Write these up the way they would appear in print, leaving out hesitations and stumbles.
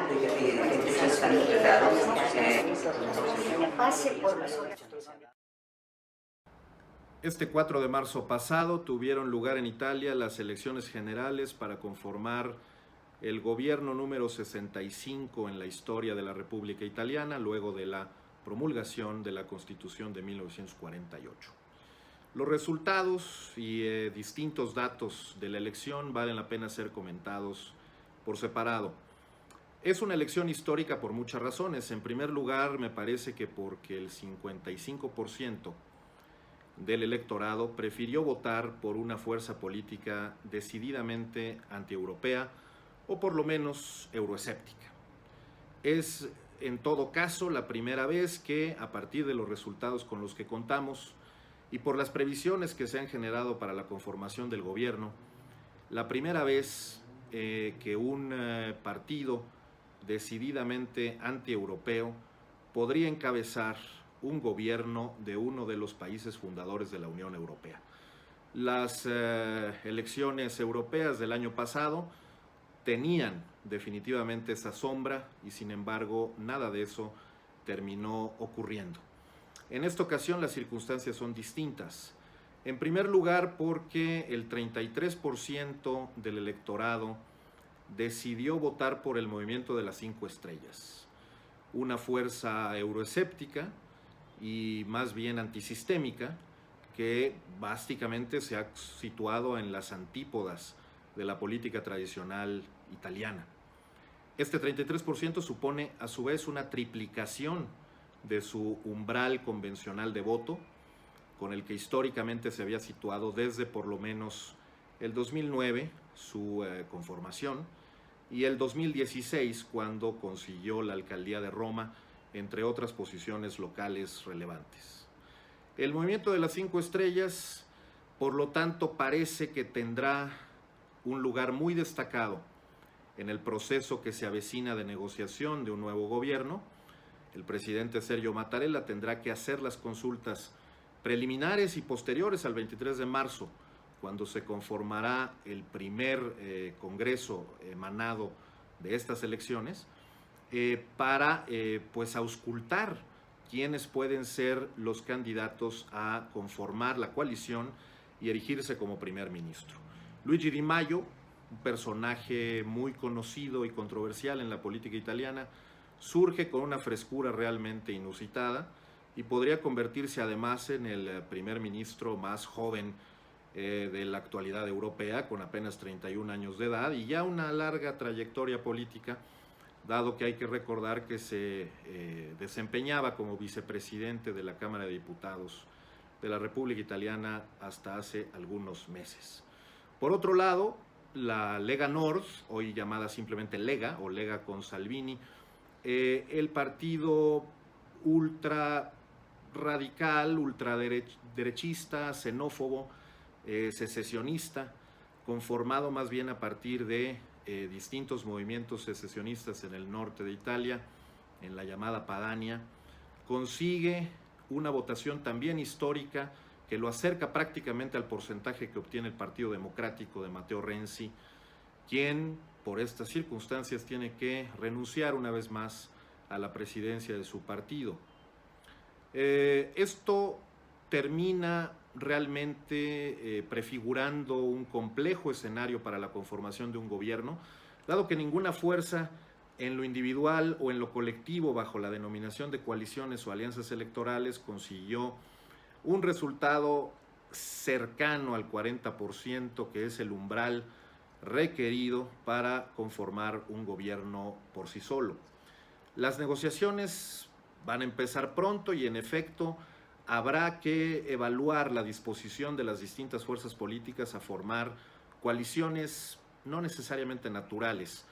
que ya están preparados. Pase por las horas. Este 4 de marzo pasado tuvieron lugar en Italia las elecciones generales para conformar el gobierno número 65 en la historia de la República Italiana, luego de la promulgación de la Constitución de 1948. Los resultados y distintos datos de la elección valen la pena ser comentados por separado. Es una elección histórica por muchas razones. En primer lugar, me parece que porque el 55% del electorado prefirió votar por una fuerza política decididamente antieuropea o por lo menos euroescéptica. Es en todo caso la primera vez que, a partir de los resultados con los que contamos y por las previsiones que se han generado para la conformación del gobierno, la primera vez que un partido decididamente antieuropeo podría encabezar un gobierno de uno de los países fundadores de la Unión Europea. Las elecciones europeas del año pasado tenían definitivamente esa sombra y sin embargo nada de eso terminó ocurriendo. En esta ocasión las circunstancias son distintas. En primer lugar porque el 33% del electorado decidió votar por el movimiento de las 5 estrellas, una fuerza euroescéptica y más bien antisistémica que básicamente se ha situado en las antípodas de la política tradicional italiana. Este 33% supone a su vez una triplicación de su umbral convencional de voto, con el que históricamente se había situado desde por lo menos el 2009, su conformación, y el 2016, cuando consiguió la alcaldía de Roma, entre otras posiciones locales relevantes. El movimiento de las 5 estrellas, por lo tanto, parece que tendrá un lugar muy destacado en el proceso que se avecina de negociación de un nuevo gobierno. El presidente Sergio Mattarella tendrá que hacer las consultas preliminares y posteriores al 23 de marzo, cuando se conformará el primer congreso emanado de estas elecciones, para pues auscultar quiénes pueden ser los candidatos a conformar la coalición y erigirse como primer ministro. Luigi Di Maio, un personaje muy conocido y controversial en la política italiana, surge con una frescura realmente inusitada y podría convertirse además en el primer ministro más joven de la actualidad europea, con apenas 31 años de edad y ya una larga trayectoria política, dado que hay que recordar que se desempeñaba como vicepresidente de la Cámara de Diputados de la República Italiana hasta hace algunos meses. Por otro lado, la Lega Nord, hoy llamada simplemente Lega o Lega con Salvini, el partido ultra radical, ultraderechista, xenófobo, secesionista, conformado más bien a partir de distintos movimientos secesionistas en el norte de Italia, en la llamada Padania, consigue una votación también histórica que lo acerca prácticamente al porcentaje que obtiene el Partido Democrático de Matteo Renzi, quien por estas circunstancias tiene que renunciar una vez más a la presidencia de su partido. Esto termina realmente prefigurando un complejo escenario para la conformación de un gobierno, dado que ninguna fuerza en lo individual o en lo colectivo bajo la denominación de coaliciones o alianzas electorales consiguió un resultado cercano al 40%, que es el umbral requerido para conformar un gobierno por sí solo. Las negociaciones van a empezar pronto y en efecto habrá que evaluar la disposición de las distintas fuerzas políticas a formar coaliciones no necesariamente naturales.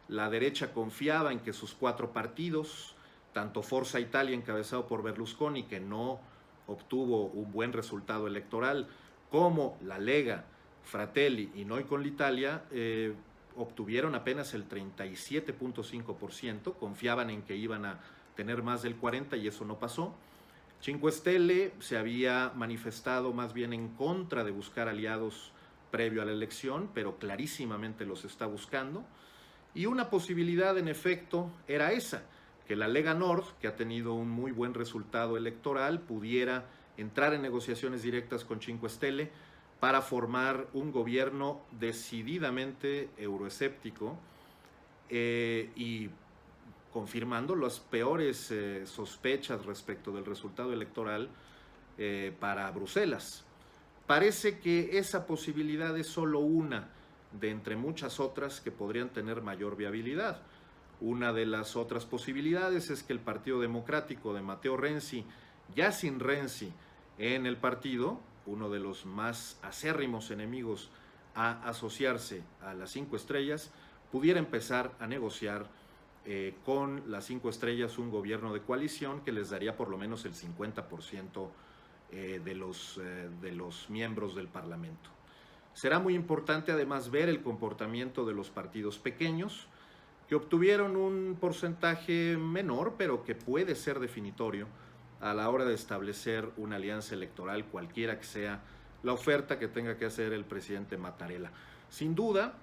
La derecha confiaba en que sus 4 partidos, tanto Forza Italia encabezado por Berlusconi, que no obtuvo un buen resultado electoral, como la Lega, Fratelli y Noi con l'Italia, obtuvieron apenas el 37.5%, confiaban en que iban a tener más del 40% y eso no pasó. Cinque Stelle se había manifestado más bien en contra de buscar aliados previo a la elección, pero clarísimamente los está buscando. Y una posibilidad, en efecto, era esa, que la Lega Nord, que ha tenido un muy buen resultado electoral, pudiera entrar en negociaciones directas con Cinque Stelle para formar un gobierno decididamente euroescéptico y confirmando las peores sospechas respecto del resultado electoral para Bruselas. Parece que esa posibilidad es solo una de entre muchas otras que podrían tener mayor viabilidad. Una de las otras posibilidades es que el Partido Democrático de Matteo Renzi, ya sin Renzi en el partido, uno de los más acérrimos enemigos a asociarse a las 5 estrellas, pudiera empezar a negociar con las 5 estrellas un gobierno de coalición que les daría por lo menos el 50% de los miembros del Parlamento. Será muy importante además ver el comportamiento de los partidos pequeños, que obtuvieron un porcentaje menor, pero que puede ser definitorio a la hora de establecer una alianza electoral, cualquiera que sea la oferta que tenga que hacer el presidente Mattarella. Sin duda,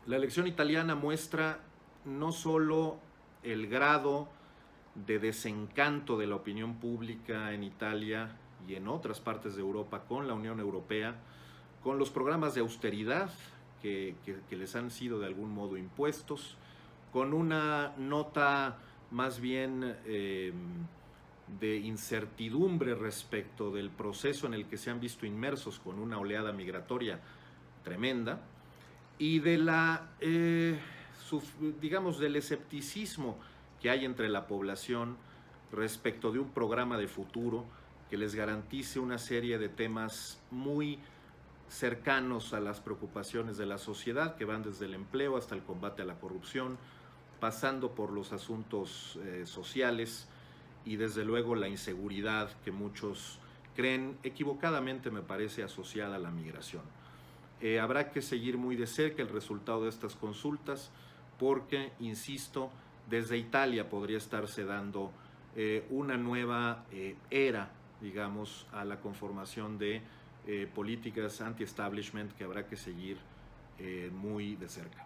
la elección italiana muestra no solo el grado de desencanto de la opinión pública en Italia y en otras partes de Europa con la Unión Europea, con los programas de austeridad que les han sido de algún modo impuestos, con una nota más bien de incertidumbre respecto del proceso en el que se han visto inmersos con una oleada migratoria tremenda, y de digamos, del escepticismo que hay entre la población respecto de un programa de futuro que les garantice una serie de temas muy cercanos a las preocupaciones de la sociedad, que van desde el empleo hasta el combate a la corrupción, pasando por los asuntos sociales y desde luego la inseguridad que muchos creen equivocadamente, me parece, asociada a la migración. Habrá que seguir muy de cerca el resultado de estas consultas porque, insisto, desde Italia podría estarse dando una nueva era, digamos, a la conformación de políticas anti-establishment que habrá que seguir muy de cerca.